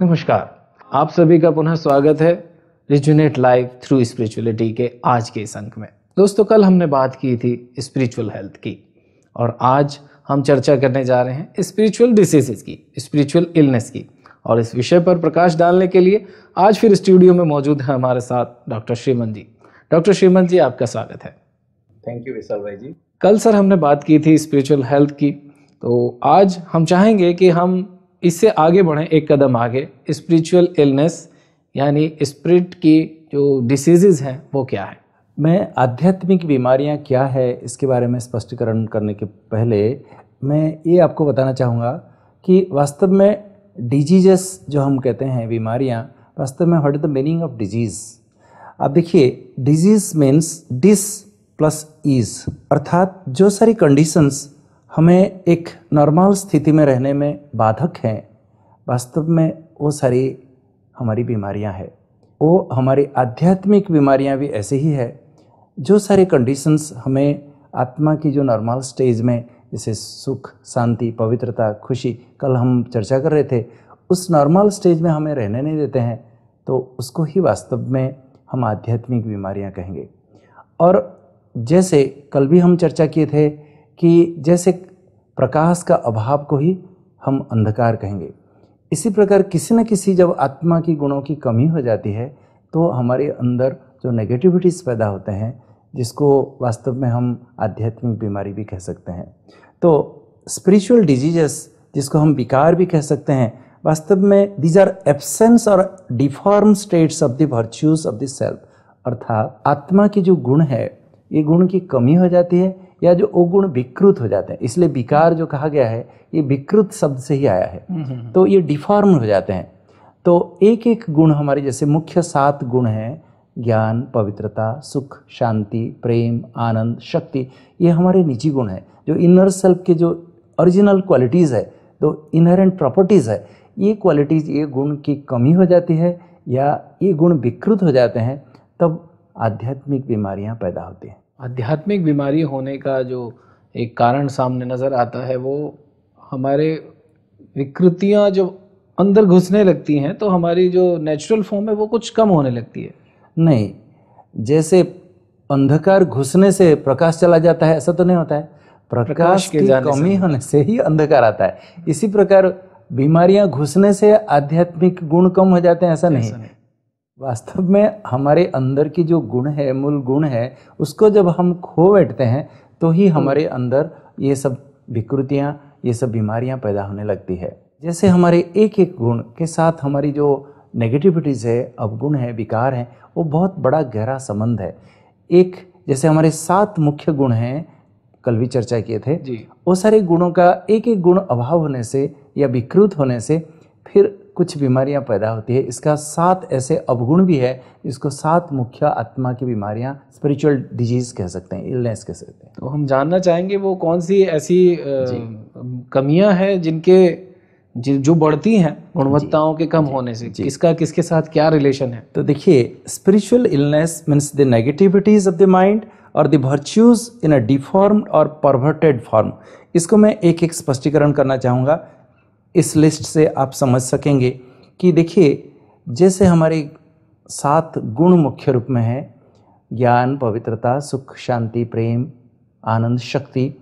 नमस्कार, आप सभी का पुनः स्वागत है रिजुनेट लाइव थ्रू स्पिरिचुअलिटी के आज के इस अंक में। दोस्तों, कल हमने बात की थी स्पिरिचुअल हेल्थ की और आज हम चर्चा करने जा रहे हैं स्पिरिचुअल डिसीजेस की, स्पिरिचुअल इलनेस की। और इस विषय पर प्रकाश डालने के लिए आज फिर स्टूडियो में मौजूद है हमारे साथ डॉक्टर श्रीमन जी। डॉक्टर श्रीमन जी, आपका स्वागत है। थैंक यू विशाल भाई जी। कल सर हमने बात की थी स्पिरिचुअल हेल्थ की, तो आज हम चाहेंगे कि हम इससे आगे बढ़ें, एक कदम आगे। स्पिरिचुअल इलनेस यानी स्पिरिट की जो डिसीजेज हैं वो क्या है? मैं आध्यात्मिक बीमारियां क्या है इसके बारे में स्पष्टीकरण करने के पहले मैं ये आपको बताना चाहूँगा कि वास्तव में डिजीजेस जो हम कहते हैं बीमारियां, वास्तव में what is the meaning of disease. अब देखिए, disease means dis plus ease, अर्थात जो सारी कंडीशंस हमें एक नॉर्मल स्थिति में रहने में बाधक हैं, वास्तव में वो सारी हमारी बीमारियां हैं। वो हमारी आध्यात्मिक बीमारियां भी ऐसे ही है। जो सारी कंडीशंस हमें आत्मा की जो नॉर्मल स्टेज में, जैसे सुख, शांति, पवित्रता, खुशी, कल हम चर्चा कर रहे थे, उस नॉर्मल स्टेज में हमें रहने नहीं देते हैं, तो उसको ही वास्तव में हम आध्यात्मिक बीमारियां कहेंगे। और जैसे कल भी हम चर्चा किए थे कि जैसे प्रकाश का अभाव को ही हम अंधकार कहेंगे, इसी प्रकार किसी न किसी जब आत्मा की गुणों की कमी हो जाती है तो हमारे अंदर जो नेगेटिविटीज़ पैदा होते हैं, जिसको वास्तव में हम आध्यात्मिक बीमारी भी कह सकते हैं। तो स्पिरिचुअल डिजीजेस, जिसको हम विकार भी कह सकते हैं, वास्तव में दीज आर एब्सेंस और deform states of the virtues of the self, अर्थात आत्मा की जो गुण है, ये गुण की कमी हो जाती है या जो वो गुण विकृत हो जाते हैं। इसलिए विकार जो कहा गया है ये विकृत शब्द से ही आया है। तो ये डिफॉर्म हो जाते हैं। तो एक एक गुण हमारे, जैसे मुख्य 7 गुण हैं, ज्ञान, पवित्रता, सुख, शांति, प्रेम, आनंद, शक्ति, ये हमारे निजी गुण हैं। जो इनर सेल्फ के जो ओरिजिनल क्वालिटीज़ है, तो इनहेरेंट प्रॉपर्टीज़ है, ये क्वालिटीज़, ये गुण की कमी हो जाती है या ये गुण विकृत हो जाते हैं, तब आध्यात्मिक बीमारियां पैदा होती हैं। आध्यात्मिक बीमारी होने का जो एक कारण सामने नज़र आता है, वो हमारे विकृतियां जो अंदर घुसने लगती हैं, तो हमारी जो नेचुरल फॉर्म है वो कुछ कम होने लगती है। नहीं, जैसे अंधकार घुसने से प्रकाश चला जाता है, ऐसा तो नहीं होता है। प्रकाश की कमी होने से ही अंधकार आता है। इसी प्रकार बीमारियां घुसने से आध्यात्मिक गुण कम हो जाते हैं, ऐसा नहीं। वास्तव में हमारे अंदर की जो गुण है, मूल गुण है, उसको जब हम खो बैठते हैं तो ही हमारे अंदर ये सब विकृतियां, ये सब बीमारियां पैदा होने लगती है। जैसे हमारे एक एक गुण के साथ हमारी जो नेगेटिविटीज़ है, अवगुण है, विकार है, वो बहुत बड़ा गहरा संबंध है। एक जैसे हमारे 7 मुख्य गुण हैं, कल भी चर्चा किए थे, वो सारे गुणों का एक एक गुण अभाव होने से या विकृत होने से फिर कुछ बीमारियां पैदा होती है। इसका 7 ऐसे अवगुण भी है, जिसको 7 मुख्य आत्मा की बीमारियां, स्पिरिचुअल डिजीज कह सकते हैं, इलनेस कह सकते हैं। तो हम जानना चाहेंगे वो कौन सी ऐसी कमियां हैं जिनके जो बढ़ती हैं गुणवत्ताओं के कम होने से, इसका किसके साथ क्या रिलेशन है? तो देखिए, spiritual illness means the negativities of the mind और the virtues in a deformed or perverted form. इसको मैं एक एक स्पष्टीकरण करना चाहूँगा, इस लिस्ट से आप समझ सकेंगे कि देखिए, जैसे हमारे 7 गुण मुख्य रूप में है, ज्ञान, पवित्रता, सुख, शांति, प्रेम, आनंद, शक्ति,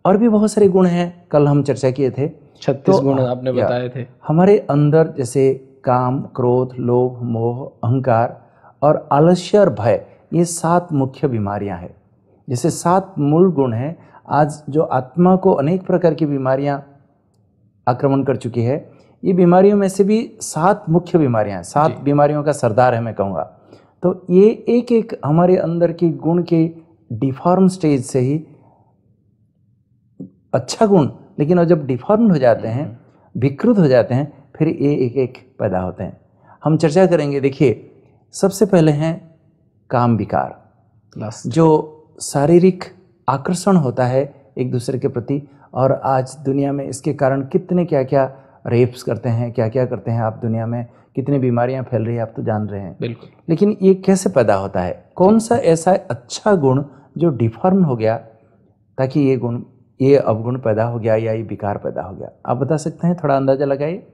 और भी बहुत सारे गुण हैं, कल हम चर्चा किए थे। 36 गुण आपने बताए थे। हमारे अंदर जैसे काम, क्रोध, लोभ, मोह, अहंकार और आलस्य और भय, ये 7 मुख्य बीमारियां हैं। जैसे 7 मूल गुण हैं। आज जो आत्मा को अनेक प्रकार की बीमारियां आक्रमण कर चुकी है, ये बीमारियों में से भी 7 मुख्य बीमारियां हैं। 7 बीमारियों का सरदार है, मैं कहूँगा। तो ये एक एक हमारे अंदर की गुण के डिफॉर्म स्टेज से ही, अच्छा गुण, लेकिन और जब डिफॉर्म हो जाते हैं, विकृत हो जाते हैं, फिर ये एक एक पैदा होते हैं। हम चर्चा करेंगे। देखिए, सबसे पहले हैं काम विकार, जो शारीरिक आकर्षण होता है एक दूसरे के प्रति। और आज दुनिया में इसके कारण कितने क्या क्या रेप्स करते हैं, क्या क्या करते हैं, आप दुनिया में कितनी बीमारियां फैल रही है, आप तो जान रहे हैं। बिल्कुल। लेकिन ये कैसे पैदा होता है? कौन सा ऐसा अच्छा गुण जो डिफॉर्म हो गया, ताकि ये अवगुण पैदा हो गया या ये विकार पैदा हो गया? आप बता सकते हैं? थोड़ा अंदाजा लगाइए।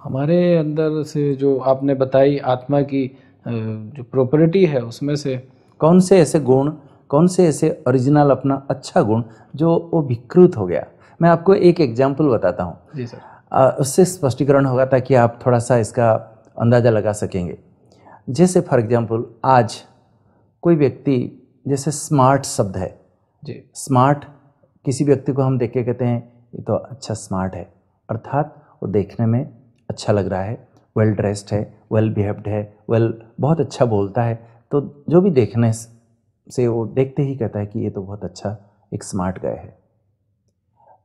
हमारे अंदर से जो आपने बताई आत्मा की जो प्रॉपर्टी है उसमें से कौन से ऐसे गुण, कौन से ऐसे ओरिजिनल अपना अच्छा गुण जो वो विकृत हो गया। मैं आपको एक एग्जाम्पल बताता हूँ जी सर। उससे स्पष्टीकरण होगा ताकि आप थोड़ा सा इसका अंदाज़ा लगा सकेंगे। जैसे फॉर एग्जाम्पल आज कोई व्यक्ति, जैसे स्मार्ट शब्द है जी, स्मार्ट, किसी व्यक्ति को हम देख के कहते हैं ये तो अच्छा स्मार्ट है, अर्थात वो देखने में अच्छा लग रहा है, वेल ड्रेस्ड है, वेल बिहेव्ड है, बहुत अच्छा बोलता है, तो जो भी देखने से वो देखते ही कहता है कि ये तो बहुत अच्छा एक स्मार्ट गाय है।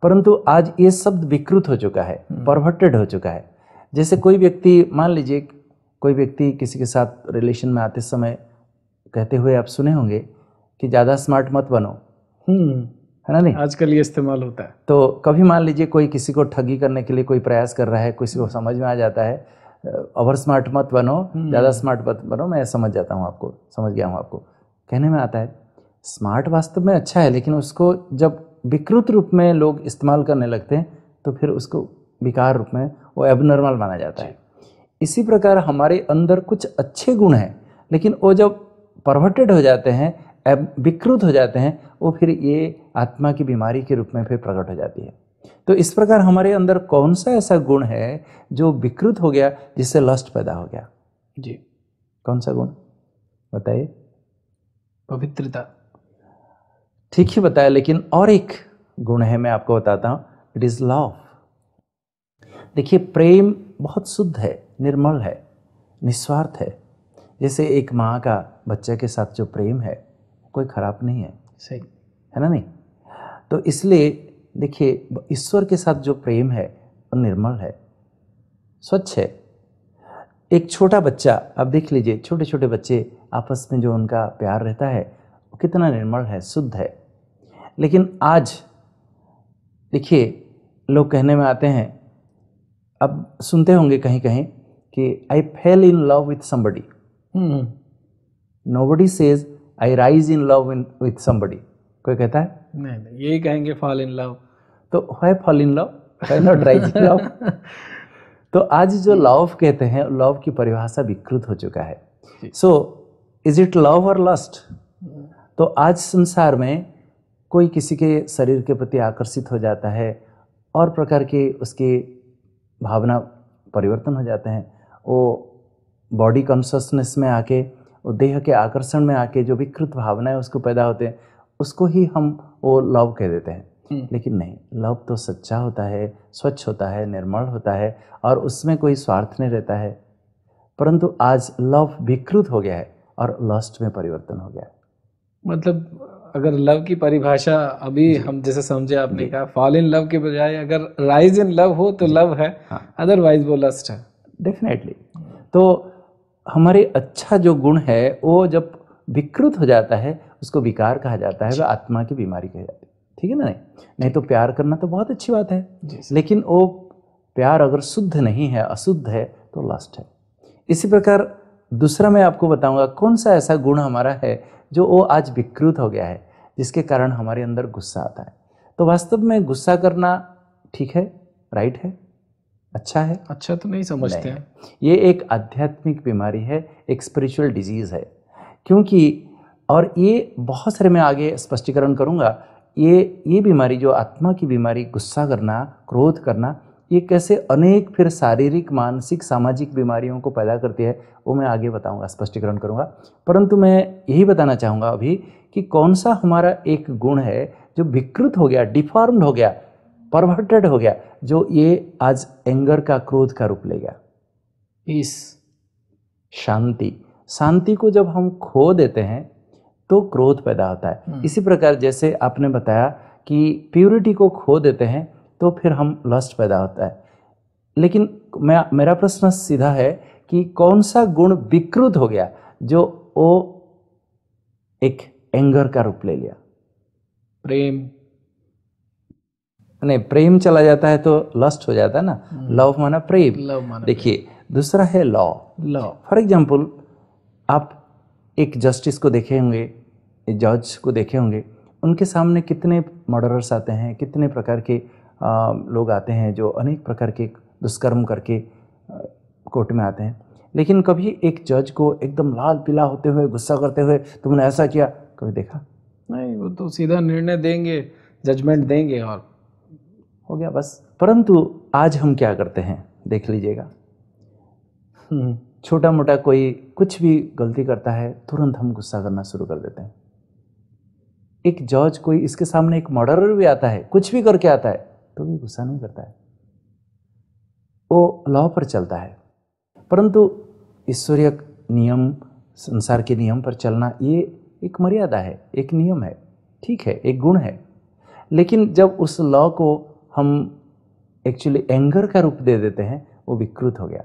परंतु आज ये शब्द विकृत हो चुका है, परवर्टेड हो चुका है। जैसे कोई व्यक्ति, मान लीजिए कोई व्यक्ति किसी के साथ रिलेशन में आते समय कहते हुए आप सुने होंगे कि ज़्यादा स्मार्ट मत बनो, है ना, नहीं? आजकल ये इस्तेमाल होता है। तो कभी मान लीजिए कोई किसी को ठगी करने के लिए कोई प्रयास कर रहा है, किसी को समझ में आ जाता है ओवर स्मार्ट मत बनो, ज़्यादा स्मार्ट मत बनो, मैं समझ जाता हूँ आपको, समझ गया हूँ आपको, कहने में आता है स्मार्ट वास्तव में अच्छा है, लेकिन उसको जब विकृत रूप में लोग इस्तेमाल करने लगते हैं तो फिर उसको विकार रूप में वो एबनॉर्मल माना जाता है। इसी प्रकार हमारे अंदर कुछ अच्छे गुण हैं, लेकिन वो जब परवर्टेड हो जाते हैं, विकृत हो जाते हैं, वो फिर ये आत्मा की बीमारी के रूप में फिर प्रकट हो जाती है। तो इस प्रकार हमारे अंदर कौन सा ऐसा गुण है जो विकृत हो गया, जिससे लस्ट पैदा हो गया? जी, कौन सा गुण बताइए? पवित्रता। ठीक ही बताया, लेकिन और एक गुण है, मैं आपको बताता हूँ, इट इज लव। देखिए, प्रेम बहुत शुद्ध है, निर्मल है, निस्वार्थ है। जैसे एक माँ का बच्चे के साथ जो प्रेम है कोई खराब नहीं है, सही है ना, नहीं? तो इसलिए देखिए, ईश्वर के साथ जो प्रेम है वो निर्मल है, स्वच्छ है। एक छोटा बच्चा, आप देख लीजिए, छोटे छोटे बच्चे आपस में जो उनका प्यार रहता है वो कितना निर्मल है, शुद्ध है। लेकिन आज देखिए, लोग कहने में आते हैं, अब सुनते होंगे कहीं कहीं कि I fell in love with somebody, nobody says I rise in love with somebody. कोई कहता है? नहीं, यही कहेंगे फॉल इन लव। तो why fall in love, why not rise in love? तो आज जो लव कहते हैं, लव की परिभाषा विकृत हो चुका है। सो इज इट लव और लस्ट? तो आज संसार में कोई किसी के शरीर के प्रति आकर्षित हो जाता है और प्रकार के उसके भावना परिवर्तन हो जाते हैं, वो बॉडी कॉन्शसनेस में आके, वो देह के आकर्षण में आके जो विकृत भावनाएं उसको पैदा होते हैं, उसको ही हम वो लव कह देते हैं। लेकिन नहीं, लव तो सच्चा होता है, स्वच्छ होता है, निर्मल होता है, और उसमें कोई स्वार्थ नहीं रहता है। परंतु आज लव विकृत हो गया है और लस्ट में परिवर्तन हो गया है। मतलब अगर लव की परिभाषा अभी हम जैसे समझे, आपने कहा फॉल इन लव के बजाय अगर राइज इन लव हो तो लव है, अदरवाइज वो लस्ट है। डेफिनेटली। तो हमारे अच्छा जो गुण है वो जब विकृत हो जाता है उसको विकार कहा जाता है, वह आत्मा की बीमारी कही जाती है। ठीक है ना? नहीं तो प्यार करना तो बहुत अच्छी बात है, लेकिन वो प्यार अगर शुद्ध नहीं है, अशुद्ध है, तो लस्ट है। इसी प्रकार दूसरा मैं आपको बताऊंगा कौन सा ऐसा गुण हमारा है जो वो आज विकृत हो गया है, जिसके कारण हमारे अंदर गुस्सा आता है। तो वास्तव में गुस्सा करना ठीक है, राइट है, अच्छा है? अच्छा तो नहीं समझते हैं। ये एक आध्यात्मिक बीमारी है, एक स्पिरिचुअल डिजीज है। क्योंकि और ये बहुत सारे मैं आगे स्पष्टीकरण करूंगा, ये बीमारी जो आत्मा की बीमारी, गुस्सा करना, क्रोध करना, ये कैसे अनेक फिर शारीरिक, मानसिक, सामाजिक बीमारियों को पैदा करती है, वो मैं आगे बताऊंगा, स्पष्टीकरण करूंगा। परंतु मैं यही बताना चाहूँगा अभी कि कौन सा हमारा एक गुण है जो विकृत हो गया, डिफॉर्म्ड हो गया, परवर्टेड हो गया, जो ये आज एंगर का, क्रोध का रूप ले गया। पीस, शांति। शांति को जब हम खो देते हैं तो क्रोध पैदा होता है। इसी प्रकार जैसे आपने बताया कि प्यूरिटी को खो देते हैं तो फिर हम लस्ट पैदा होता है। लेकिन मेरा प्रश्न सीधा है कि कौन सा गुण विकृत हो गया जो वो एक एंगर का रूप ले लिया? प्रेम। नहीं, प्रेम चला जाता है तो लस्ट हो जाता है ना। लव माना प्रेम। लव माना देखिए, दूसरा है लॉ। फॉर एग्जाम्पल, आप एक जस्टिस को देखे होंगे, एक जज को देखे होंगे, उनके सामने कितने मर्डरर्स आते हैं, कितने प्रकार के लोग आते हैं जो अनेक प्रकार के दुष्कर्म करके कोर्ट में आते हैं, लेकिन कभी एक जज को एकदम लाल पीला होते हुए गुस्सा करते हुए तुमने ऐसा किया कभी देखा? नहीं, वो तो सीधा निर्णय देंगे, जजमेंट देंगे और हो गया बस। परंतु आज हम क्या करते हैं देख लीजिएगा, छोटा मोटा कोई कुछ भी गलती करता है तुरंत हम गुस्सा करना शुरू कर देते हैं। एक जज कोई इसके सामने एक मर्डरर भी आता है, कुछ भी करके आता है तो भी गुस्सा नहीं करता है, वो लॉ पर चलता है। परंतु ईश्वरीय नियम, संसार के नियम पर चलना ये एक मर्यादा है, एक नियम है, ठीक है, एक गुण है। लेकिन जब उस लॉ को हम एक्चुअली एंगर का रूप दे देते हैं वो विकृत हो गया।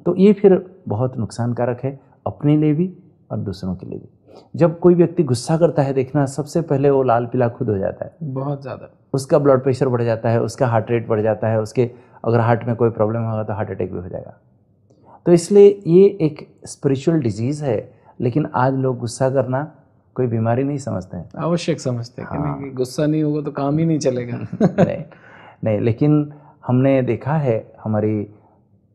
तो ये फिर बहुत नुकसानकारक है अपने लिए भी और दूसरों के लिए भी। जब कोई व्यक्ति गुस्सा करता है देखना, सबसे पहले वो लाल पीला खुद हो जाता है, बहुत ज़्यादा, उसका ब्लड प्रेशर बढ़ जाता है, उसका हार्ट रेट बढ़ जाता है, उसके अगर हार्ट में कोई प्रॉब्लम होगा तो हार्ट अटैक भी हो जाएगा। तो इसलिए ये एक स्पिरिचुअल डिजीज़ है, लेकिन आज लोग गुस्सा करना कोई बीमारी नहीं समझते हैं, आवश्यक समझते हैं। हाँ। कि गुस्सा नहीं होगा तो काम ही नहीं चलेगा। नहीं, लेकिन हमने देखा है हमारी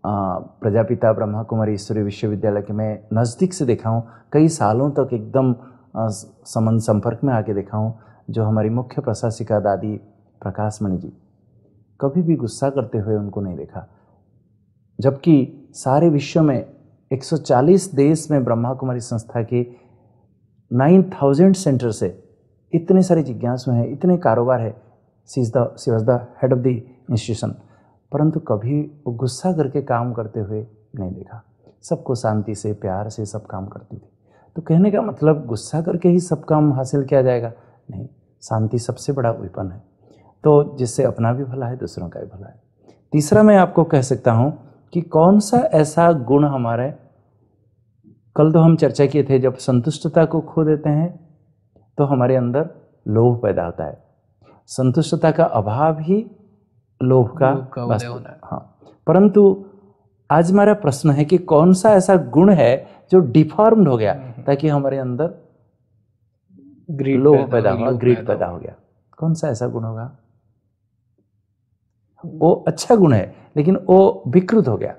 प्रजापिता ब्रह्मा कुमारी ईश्वरीय विश्वविद्यालय के मैं नज़दीक से देखा हूँ, कई सालों तक एकदम संबंध संपर्क में आके देखा हूँ, जो हमारी मुख्य प्रशासिका दादी प्रकाश मणि जी, कभी भी गुस्सा करते हुए उनको नहीं देखा। जबकि सारे विश्व में 140 देश में ब्रह्मा कुमारी संस्था के 9000 सेंटर से इतने सारे जिज्ञासु हैं, इतने कारोबार है, she was the head of the institution, परंतु कभी वो गुस्सा करके काम करते हुए नहीं देखा। सबको शांति से, प्यार से सब काम करती थी। तो कहने का मतलब गुस्सा करके ही सब काम हासिल किया जाएगा? नहीं, शांति सबसे बड़ा वेपन है, तो जिससे अपना भी भला है, दूसरों का भी भला है। तीसरा मैं आपको कह सकता हूँ कि कौन सा ऐसा गुण हमारे, कल तो हम चर्चा किए थे, जब संतुष्टता को खो देते हैं तो हमारे अंदर लोभ पैदा होता है। संतुष्टता का अभाव ही लोभ का उदय होना है। हाँ, परंतु आज हमारा प्रश्न है कि कौन सा ऐसा गुण है जो डिफॉर्म्ड हो गया ताकि हमारे अंदर लोभ पैदा हुआ, ग्रीड पैदा हो गया। कौन सा ऐसा गुण होगा? वो अच्छा गुण है लेकिन वो विकृत हो गया।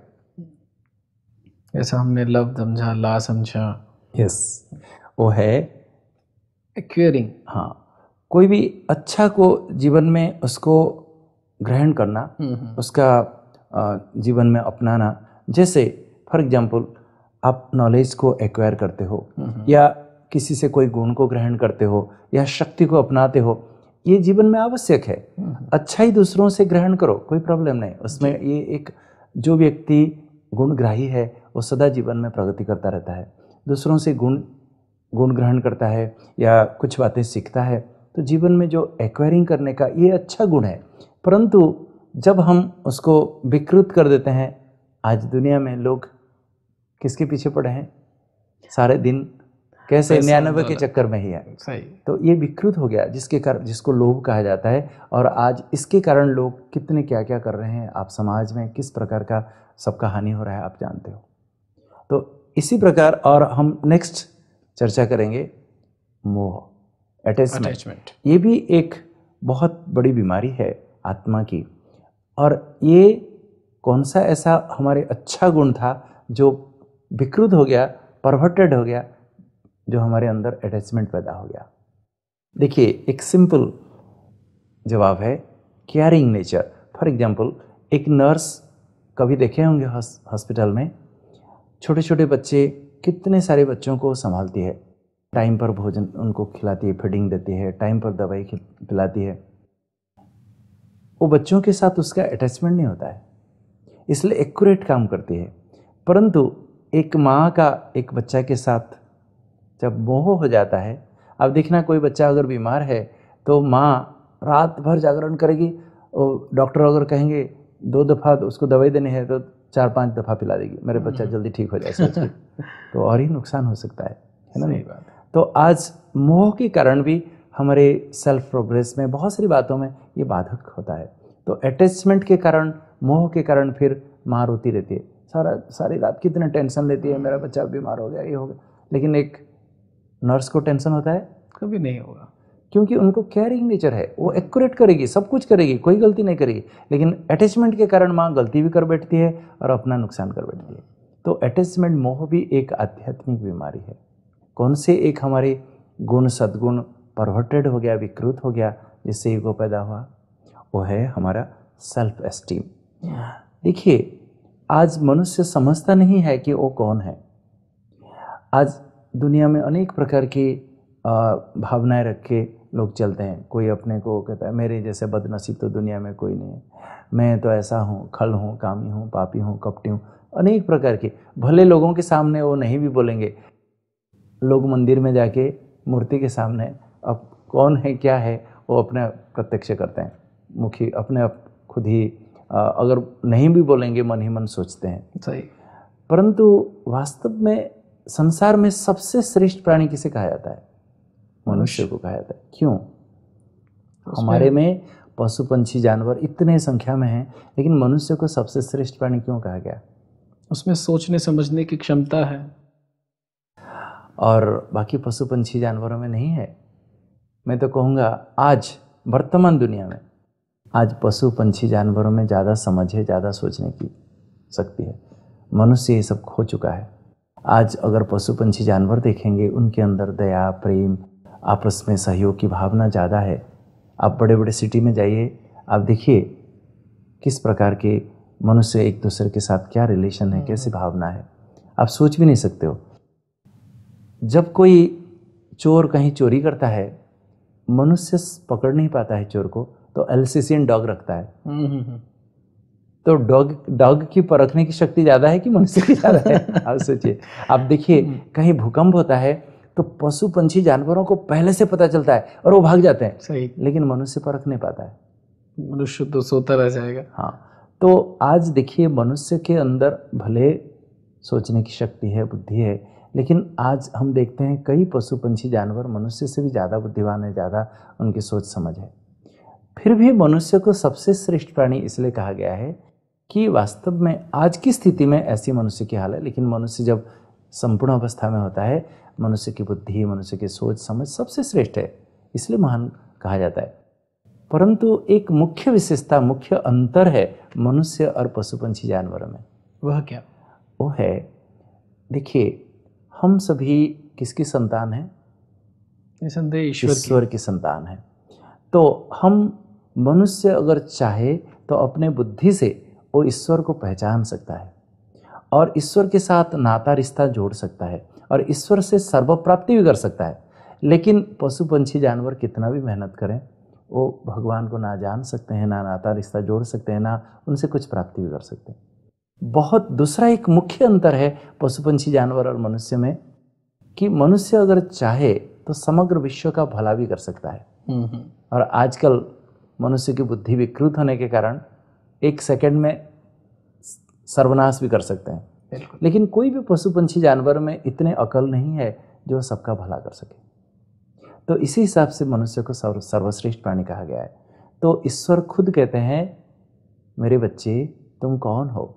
ऐसा हमने लव समझा, ला समझा। यस, वो है एक्वायरिंग। हाँ, कोई भी अच्छा को जीवन में उसको ग्रहण करना, उसका जीवन में अपनाना। जैसे फॉर एग्जांपल आप नॉलेज को एक्वायर करते हो, या किसी से कोई गुण को ग्रहण करते हो, या शक्ति को अपनाते हो, ये जीवन में आवश्यक है। अच्छा ही दूसरों से ग्रहण करो, कोई प्रॉब्लम नहीं उसमें। ये एक जो व्यक्ति गुणग्राही है वो सदा जीवन में प्रगति करता रहता है, दूसरों से गुण ग्रहण करता है या कुछ बातें सीखता है, तो जीवन में जो एक्वायरिंग करने का ये अच्छा गुण है। परंतु जब हम उसको विकृत कर देते हैं, आज दुनिया में लोग किसके पीछे पड़े हैं? सारे दिन कैसे 99 के चक्कर में ही है। सही। तो ये विकृत हो गया, जिसके कारण, जिसको लोभ कहा जाता है। और आज इसके कारण लोग कितने क्या क्या कर रहे हैं, आप समाज में किस प्रकार का सबका हानि हो रहा है आप जानते हो। तो इसी प्रकार, और हम नेक्स्ट चर्चा करेंगे मोह, अटैचमेंट। ये भी एक बहुत बड़ी बीमारी है आत्मा की। और ये कौन सा ऐसा हमारे अच्छा गुण था जो विकृत हो गया, परवर्टेड हो गया, जो हमारे अंदर अटैचमेंट पैदा हो गया? देखिए, एक सिंपल जवाब है केयरिंग नेचर। फॉर एग्जांपल, एक नर्स कभी देखे होंगे हॉस्पिटल में, छोटे छोटे बच्चे, कितने सारे बच्चों को संभालती है, टाइम पर भोजन उनको खिलाती है, फीडिंग देती है, टाइम पर दवाई पिलाती है। वो बच्चों के साथ उसका अटैचमेंट नहीं होता है, इसलिए एक्यूरेट काम करती है। परंतु एक माँ का एक बच्चा के साथ जब मोह हो जाता है, अब देखना कोई बच्चा अगर बीमार है तो माँ रात भर जागरण करेगी, और डॉक्टर अगर कहेंगे 2 दफ़ा उसको दवाई देनी है तो 4-5 दफ़ा पिला देगी, मेरे बच्चा जल्दी ठीक हो जाए सोच के। तो और ही नुकसान हो सकता है ना? नहीं बात। तो आज मोह के कारण भी हमारे सेल्फ प्रोग्रेस में, बहुत सारी बातों में ये बाधक होता है। तो अटैचमेंट के कारण, मोह के कारण फिर माँ रोती रहती है, सारी रात कितने टेंशन लेती है, मेरा बच्चा बीमार हो गया, ये हो गया। लेकिन एक नर्स को टेंशन होता है? कभी नहीं होगा। क्योंकि उनको केयरिंग नेचर है, वो एक्यूरेट करेगी, सब कुछ करेगी, कोई गलती नहीं करेगी, लेकिन अटैचमेंट के कारण माँ गलती भी कर बैठती है और अपना नुकसान कर बैठती है। तो अटैचमेंट मोह भी एक आध्यात्मिक बीमारी है। कौन से एक हमारे गुण सद्गुण परवर्टेड हो गया, विकृत हो गया, जिससे ईगो पैदा हुआ, वो है हमारा सेल्फ एस्टीम। देखिए, आज मनुष्य समझता नहीं है कि वो कौन है। आज दुनिया में अनेक प्रकार की भावनाएं रख के लोग चलते हैं। कोई अपने को कहता है मेरे जैसे बदनसीब तो दुनिया में कोई नहीं है, मैं तो ऐसा हूँ, खल हूँ, कामी हूँ, पापी हूँ, कपटी हूँ, अनेक प्रकार के। भले लोगों के सामने वो नहीं भी बोलेंगे, लोग मंदिर में जाके मूर्ति के सामने अब कौन है क्या है वो अपने प्रत्यक्ष करते हैं, मुखी अपने आप खुद ही अगर नहीं भी बोलेंगे मन ही मन सोचते हैं। सही। परंतु वास्तव में संसार में सबसे श्रेष्ठ प्राणी किसे कहा जाता है? मनुष्य को कहा जाता है। क्यों? हमारे में पशु पंछी जानवर इतने संख्या में हैं, लेकिन मनुष्य को सबसे श्रेष्ठ प्राणी क्यों कहा गया? उसमें सोचने समझने की क्षमता है और बाकी पशु पंछी जानवरों में नहीं है। मैं तो कहूँगा आज वर्तमान दुनिया में आज पशु पंछी जानवरों में ज़्यादा समझ है, ज़्यादा सोचने की शक्ति है। मनुष्य ये सब खो चुका है। आज अगर पशु पंछी जानवर देखेंगे, उनके अंदर दया, प्रेम, आपस में सहयोग की भावना ज़्यादा है। आप बड़े बड़े सिटी में जाइए, आप देखिए किस प्रकार के मनुष्य एक दूसरे के साथ क्या रिलेशन है, कैसी भावना है, आप सोच भी नहीं सकते हो। जब कोई चोर कहीं चोरी करता है, मनुष्य पकड़ नहीं पाता है चोर को, तो एल्सेशियन डॉग रखता है। तो डॉग की परखने की शक्ति ज़्यादा है कि मनुष्य की ज़्यादा है? आप सोचिए। आप देखिए कहीं भूकंप होता है तो पशु पंछी जानवरों को पहले से पता चलता है और वो भाग जाते हैं। सही। लेकिन मनुष्य परख नहीं पाता है। मनुष्य तो सोता रह जाएगा। हाँ, तो आज देखिए मनुष्य के अंदर भले सोचने की शक्ति है, बुद्धि है, लेकिन आज हम देखते हैं कई पशु पंछी जानवर मनुष्य से भी ज़्यादा बुद्धिमान है, ज़्यादा उनकी सोच समझ है। फिर भी मनुष्य को सबसे श्रेष्ठ प्राणी इसलिए कहा गया है कि वास्तव में आज की स्थिति में ऐसी मनुष्य की हाल है, लेकिन मनुष्य जब संपूर्ण अवस्था में होता है, मनुष्य की बुद्धि, मनुष्य की सोच समझ सबसे श्रेष्ठ है, इसलिए महान कहा जाता है। परंतु एक मुख्य विशेषता, मुख्य अंतर है मनुष्य और पशु पंछी जानवरों में। वह क्या? वो है, देखिए हम सभी किसकी संतान हैं? निसंदेह ईश्वर की संतान है। तो हम मनुष्य अगर चाहे तो अपने बुद्धि से वो ईश्वर को पहचान सकता है और ईश्वर के साथ नाता रिश्ता जोड़ सकता है और ईश्वर से सर्व प्राप्ति भी कर सकता है। लेकिन पशु पंछी जानवर कितना भी मेहनत करें, वो भगवान को ना जान सकते हैं, ना नाता रिश्ता जोड़ सकते हैं, ना उनसे कुछ प्राप्ति भी कर सकते हैं। बहुत दूसरा एक मुख्य अंतर है पशु पंछी जानवर और मनुष्य में कि मनुष्य अगर चाहे तो समग्र विश्व का भला भी कर सकता है। और आजकल मनुष्य की बुद्धि विकृत होने के कारण एक सेकंड में सर्वनाश भी कर सकते हैं। लेकिन कोई भी पशु पंछी जानवर में इतने अकल नहीं है जो सबका भला कर सके। तो इसी हिसाब से मनुष्य को सर्वश्रेष्ठ प्राणी कहा गया है। तो ईश्वर खुद कहते हैं, मेरे बच्चे तुम कौन हो?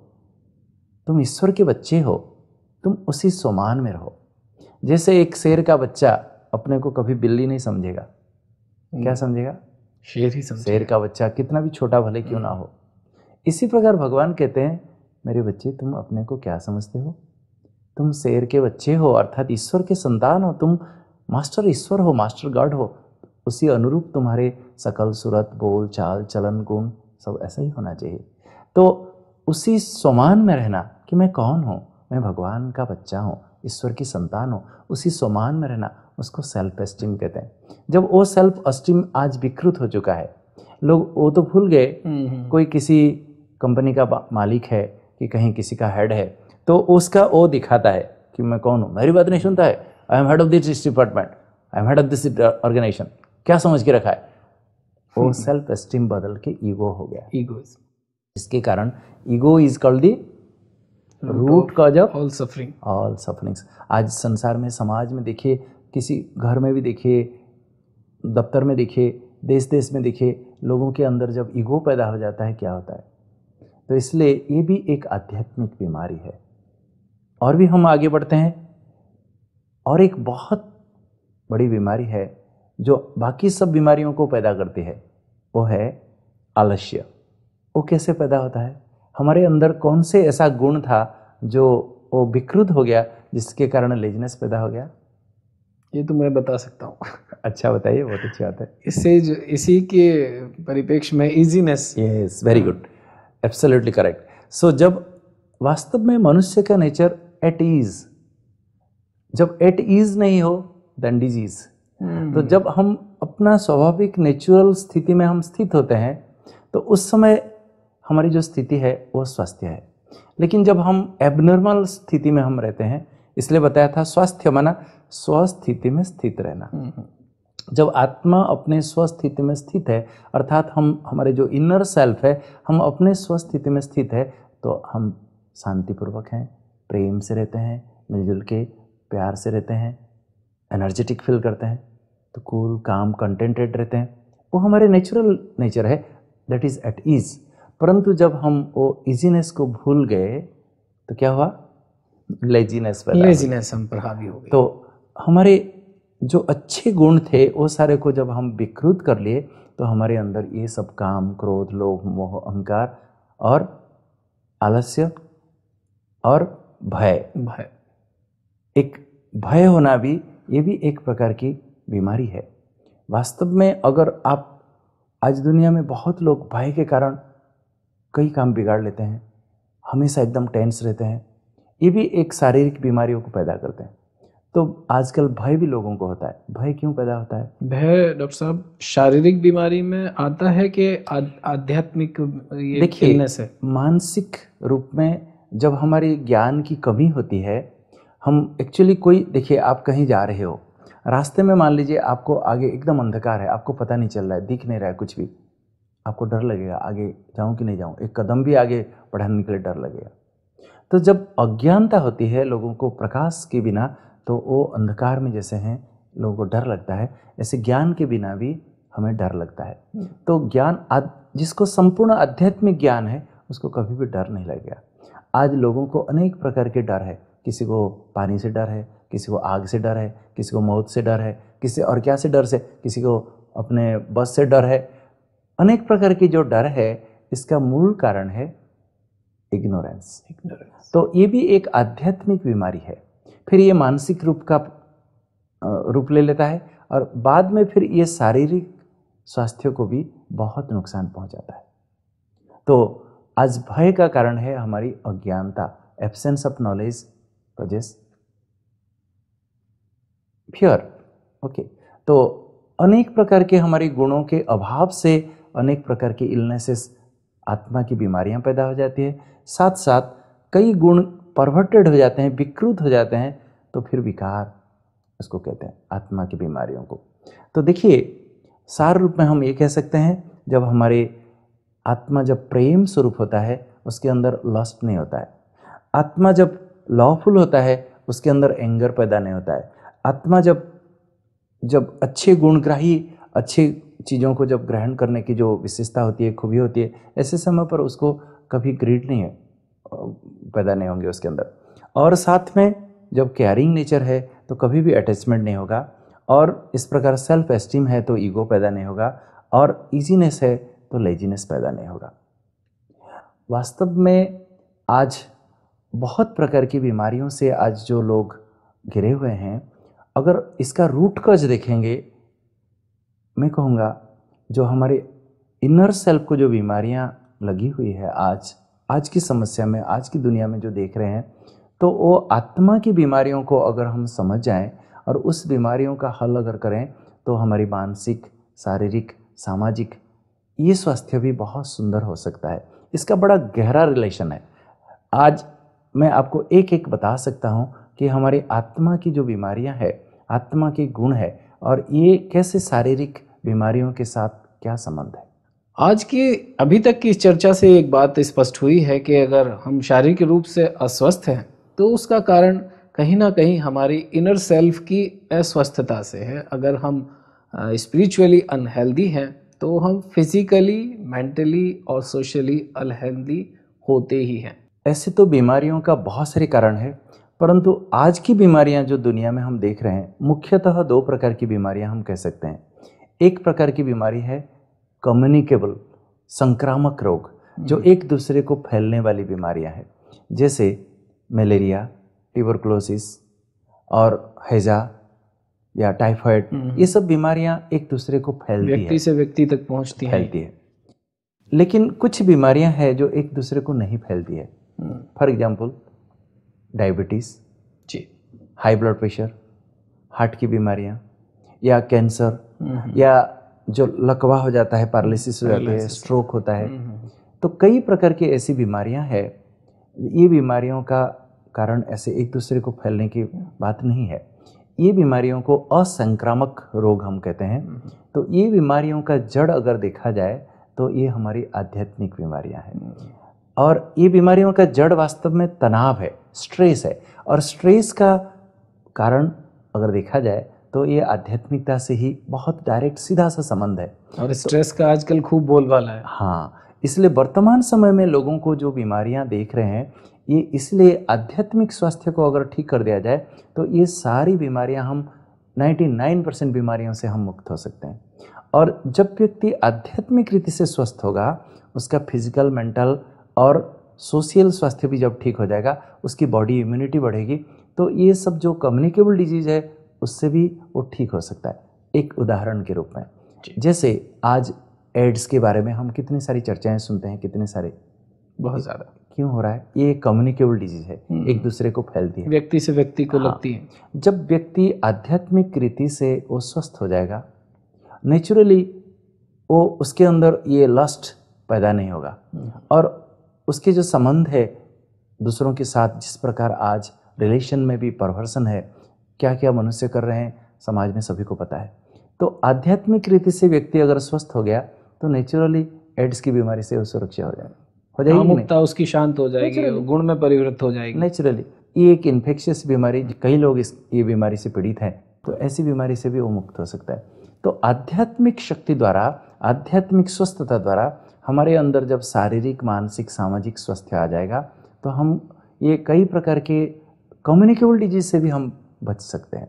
तुम ईश्वर के बच्चे हो, तुम उसी समान में रहो। जैसे एक शेर का बच्चा अपने को कभी बिल्ली नहीं समझेगा, क्या समझेगा? शेर ही समझेगा। शेर का बच्चा कितना भी छोटा भले क्यों ना हो। इसी प्रकार भगवान कहते हैं, मेरे बच्चे तुम अपने को क्या समझते हो? तुम शेर के बच्चे हो, अर्थात ईश्वर के संतान हो। तुम मास्टर ईश्वर हो, मास्टर गॉड हो। उसी अनुरूप तुम्हारे सकल सूरत, बोल चाल, चलन, गुण सब ऐसा ही होना चाहिए। तो उसी समान में रहना कि मैं कौन हूँ, मैं भगवान का बच्चा हूँ, ईश्वर की संतान हूँ, उसी समान में रहना, उसको सेल्फ एस्टीम कहते हैं। जब वो सेल्फ एस्टीम आज विकृत हो चुका है, लोग वो तो भूल गए, कोई किसी कंपनी का मालिक है कि कहीं किसी का हेड है, तो उसका वो दिखाता है कि मैं कौन हूँ, मेरी बात नहीं सुनता है, I am head of this department, I am head of this organisation. क्या समझ के रखा है? वो सेल्फ एस्टीम बदल के ईगो हो गया। ईगोइज्म। इसके कारण ego is called the root cause of all suffering. All sufferings. आज संसार में, समाज में देखिए, किसी घर में भी देखिए, दफ्तर में देखिए, देश देश में देखिए, लोगों के अंदर जब ईगो पैदा हो जाता है क्या होता है? तो इसलिए ये भी एक आध्यात्मिक बीमारी है। और भी हम आगे बढ़ते हैं, और एक बहुत बड़ी बीमारी है जो बाकी सब बीमारियों को पैदा करती है वो है आलस्य। वो कैसे पैदा होता है? हमारे अंदर कौन से ऐसा गुण था जो वो विकृत हो गया जिसके कारण लेजीनेस पैदा हो गया? ये तो मैं बता सकता हूँ। अच्छा बताइए, बहुत अच्छी बात है। इसी के परिप्रेक्ष्य में easiness. Yes, very good, absolutely correct. So जब वास्तव में मनुष्य का नेचर एट ईज, जब एट ईज नहीं हो देन डिजीज। तो जब हम अपना स्वाभाविक नेचुरल स्थिति में हम स्थित होते हैं तो उस समय हमारी जो स्थिति है वो स्वास्थ्य है। लेकिन जब हम एबनॉर्मल स्थिति में हम रहते हैं, इसलिए बताया था स्वास्थ्य माना स्वस्थिति में स्थित रहना। जब आत्मा अपने स्वस्थिति में स्थित है, अर्थात हम हमारे जो इनर सेल्फ है हम अपने स्वस्थिति में स्थित है, तो हम शांतिपूर्वक हैं, प्रेम से रहते हैं, मिलजुल के प्यार से रहते हैं, एनर्जेटिक फील करते हैं, तो कूल काम कंटेंटेड रहते हैं। वो हमारे नेचुरल नेचर है, दैट इज़ एट ईज। परंतु जब हम वो इजीनेस को भूल गए तो क्या हुआ? लेजीनेस हम पर हावी हो गए। तो हमारे जो अच्छे गुण थे वो सारे को जब हम विकृत कर लिए तो हमारे अंदर ये सब काम, क्रोध, लोभ, मोह, अहंकार और आलस्य और भय, एक भय होना भी, ये भी एक प्रकार की बीमारी है। वास्तव में अगर आप आज दुनिया में बहुत लोग भय के कारण कई काम बिगाड़ लेते हैं, हमेशा एकदम टेंस रहते हैं, ये भी एक शारीरिक बीमारियों को पैदा करते हैं। तो आजकल भय भी लोगों को होता है। भय क्यों पैदा होता है? भय डॉक्टर साहब शारीरिक बीमारी में आता है कि आध्यात्मिक? देखिए, मानसिक रूप में जब हमारी ज्ञान की कमी होती है, हम एक्चुअली कोई, देखिए आप कहीं जा रहे हो, रास्ते में मान लीजिए आपको आगे एकदम अंधकार है, आपको पता नहीं चल रहा है, दिख नहीं रहा है कुछ भी, आपको डर लगेगा आगे जाऊं कि नहीं जाऊं, एक कदम भी आगे बढ़ाने के लिए डर लगेगा। तो जब अज्ञानता होती है लोगों को प्रकाश के बिना, तो वो अंधकार में जैसे हैं लोगों को डर लगता है, ऐसे ज्ञान के बिना भी हमें डर लगता है। तो ज्ञान, जिसको संपूर्ण आध्यात्मिक ज्ञान है उसको कभी भी डर नहीं लगेगा। आज लोगों को अनेक प्रकार के डर है, किसी को पानी से डर है, किसी को आग से डर है, किसी को मौत से डर है, किसी और क्या से डर से, किसी को अपने बस से डर है। अनेक प्रकार की जो डर है, इसका मूल कारण है इग्नोरेंस। तो ये भी एक आध्यात्मिक बीमारी है। फिर ये मानसिक रूप का रूप ले लेता है और बाद में फिर ये शारीरिक स्वास्थ्य को भी बहुत नुकसान पहुंचाता है। तो आज भय का कारण है हमारी अज्ञानता, एब्सेंस ऑफ नॉलेज वजह फियर। ओके, तो अनेक प्रकार के हमारे गुणों के अभाव से अनेक प्रकार की इलनेसेस, आत्मा की बीमारियां पैदा हो जाती है। साथ साथ कई गुण परवर्टेड हो जाते हैं, विकृत हो जाते हैं, तो फिर विकार उसको कहते हैं, आत्मा की बीमारियों को। तो देखिए, सार रूप में हम ये कह सकते हैं, जब हमारे आत्मा जब प्रेम स्वरूप होता है उसके अंदर लस्ट नहीं होता है। आत्मा जब लॉफुल होता है उसके अंदर एंगर पैदा नहीं होता है। आत्मा जब अच्छे गुणग्राही, अच्छी चीज़ों को जब ग्रहण करने की जो विशेषता होती है, खूबी होती है, ऐसे समय पर उसको कभी ग्रीड नहीं है, पैदा नहीं होंगे उसके अंदर। और साथ में जब केयरिंग नेचर है तो कभी भी अटैचमेंट नहीं होगा, और इस प्रकार सेल्फ एस्टीम है तो ईगो पैदा नहीं होगा, और इजीनेस है तो लेजीनेस पैदा नहीं होगा। वास्तव में आज बहुत प्रकार की बीमारियों से आज जो लोग घिरे हुए हैं, अगर इसका रूट कॉज देखेंगे, मैं कहूँगा जो हमारे इनर सेल्फ को जो बीमारियाँ लगी हुई है आज की समस्या में, आज की दुनिया में जो देख रहे हैं, तो वो आत्मा की बीमारियों को अगर हम समझ जाएं और उस बीमारियों का हल अगर करें, तो हमारी मानसिक, शारीरिक, सामाजिक ये स्वास्थ्य भी बहुत सुंदर हो सकता है। इसका बड़ा गहरा रिलेशन है। आज मैं आपको एक एक बता सकता हूँ कि हमारी आत्मा की जो बीमारियाँ हैं, आत्मा के गुण है, और ये कैसे शारीरिक बीमारियों के साथ क्या संबंध है। आज की अभी तक की इस चर्चा से एक बात स्पष्ट हुई है कि अगर हम शारीरिक रूप से अस्वस्थ हैं तो उसका कारण कहीं ना कहीं हमारी इनर सेल्फ की अस्वस्थता से है। अगर हम स्पिरिचुअली अनहेल्दी हैं तो हम फिजिकली, मेंटली और सोशली अनहेल्दी होते ही हैं। ऐसे तो बीमारियों का बहुत सारे कारण है, परंतु आज की बीमारियां जो दुनिया में हम देख रहे हैं, मुख्यतः दो प्रकार की बीमारियां हम कह सकते हैं। एक प्रकार की बीमारी है कम्युनिकेबल, संक्रामक रोग, जो एक दूसरे को फैलने वाली बीमारियां हैं, जैसे मलेरिया, ट्यूबरकुलोसिस और हैजा या टाइफाइड। ये सब बीमारियां एक दूसरे को फैलती है, व्यक्ति से व्यक्ति तक पहुंचती है। लेकिन कुछ बीमारियां हैं जो एक दूसरे को नहीं फैलती है। फॉर एग्जाम्पल डायबिटीज जी, हाई ब्लड प्रेशर, हार्ट की बीमारियां, या कैंसर, या जो लकवा हो जाता है, पैरालिसिस हो जाती है, स्ट्रोक होता है। तो कई प्रकार की ऐसी बीमारियां हैं। ये बीमारियों का कारण ऐसे एक दूसरे को फैलने की बात नहीं है। ये बीमारियों को असंक्रामक रोग हम कहते हैं। तो ये बीमारियों का जड़ अगर देखा जाए तो ये हमारी आध्यात्मिक बीमारियां हैं। और ये बीमारियों का जड़ वास्तव में तनाव है, स्ट्रेस है। और स्ट्रेस का कारण अगर देखा जाए तो ये आध्यात्मिकता से ही बहुत डायरेक्ट सीधा सा संबंध है। और स्ट्रेस का आजकल खूब बोलबाला है। हाँ, इसलिए वर्तमान समय में लोगों को जो बीमारियां देख रहे हैं, ये इसलिए आध्यात्मिक स्वास्थ्य को अगर ठीक कर दिया जाए तो ये सारी बीमारियां, हम 99% बीमारियों से हम मुक्त हो सकते हैं। और जब व्यक्ति आध्यात्मिक रीति से स्वस्थ होगा, उसका फिजिकल, मेंटल और सोशल स्वास्थ्य भी जब ठीक हो जाएगा, उसकी बॉडी इम्यूनिटी बढ़ेगी, तो ये सब जो कम्युनिकेबल डिजीज है उससे भी वो ठीक हो सकता है। एक उदाहरण के रूप में, जैसे आज एड्स के बारे में हम कितनी सारी चर्चाएं सुनते हैं, कितने सारे, बहुत ज़्यादा। क्यों हो रहा है? ये कम्युनिकेबल डिजीज है, एक दूसरे को फैलती है, व्यक्ति से व्यक्ति को लगती है। जब व्यक्ति आध्यात्मिक रीति से वो स्वस्थ हो जाएगा, नेचुरली वो उसके अंदर ये लस्ट पैदा नहीं होगा। और उसके जो संबंध है दूसरों के साथ, जिस प्रकार आज रिलेशन में भी परवर्सन है, क्या क्या मनुष्य कर रहे हैं समाज में सभी को पता है। तो आध्यात्मिक रीति से व्यक्ति अगर स्वस्थ हो गया तो नेचुरली एड्स की बीमारी से वो सुरक्षा हो जाएगी, कामुकता उसकी शांत हो जाएगी, गुण में परिवर्तित हो जाएगी नेचुरली। ये एक इन्फेक्शियस बीमारी, कई लोग ये बीमारी से पीड़ित हैं, तो ऐसी बीमारी से भी वो मुक्त हो सकता है। तो आध्यात्मिक शक्ति द्वारा, आध्यात्मिक स्वस्थता द्वारा हमारे अंदर जब शारीरिक, मानसिक, सामाजिक स्वास्थ्य आ जाएगा तो हम ये कई प्रकार के कम्युनिकेबल डिजीज से भी हम बच सकते हैं।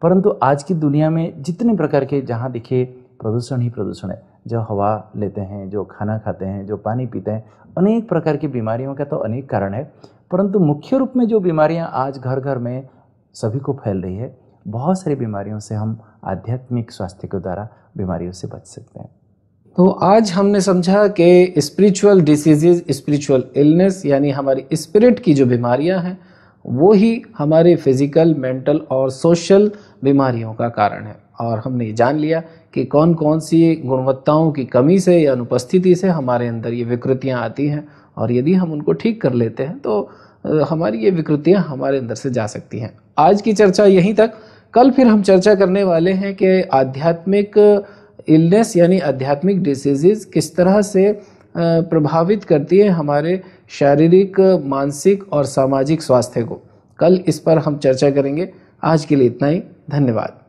परंतु आज की दुनिया में जितने प्रकार के, जहाँ देखिए प्रदूषण ही प्रदूषण है, जो हवा लेते हैं, जो खाना खाते हैं, जो पानी पीते हैं, अनेक प्रकार की बीमारियों का तो अनेक कारण है। परंतु मुख्य रूप में जो बीमारियां आज घर घर में सभी को फैल रही है, बहुत सारी बीमारियों से हम आध्यात्मिक स्वास्थ्य के द्वारा बीमारियों से बच सकते हैं। तो आज हमने समझा कि स्पिरिचुअल डिसीजेज, स्पिरिचुअल इलनेस, यानी हमारी स्पिरिट की जो बीमारियां हैं वो ही हमारे फिजिकल, मेंटल और सोशल बीमारियों का कारण है। और हमने ये जान लिया कि कौन कौन सी गुणवत्ताओं की कमी से या अनुपस्थिति से हमारे अंदर ये विकृतियां आती हैं, और यदि हम उनको ठीक कर लेते हैं तो हमारी ये विकृतियां हमारे अंदर से जा सकती हैं। आज की चर्चा यहीं तक। कल फिर हम चर्चा करने वाले हैं कि आध्यात्मिक इलनेस यानी आध्यात्मिक डिसीजेज किस तरह से प्रभावित करती है हमारे शारीरिक, मानसिक और सामाजिक स्वास्थ्य को। कल इस पर हम चर्चा करेंगे। आज के लिए इतना ही। धन्यवाद।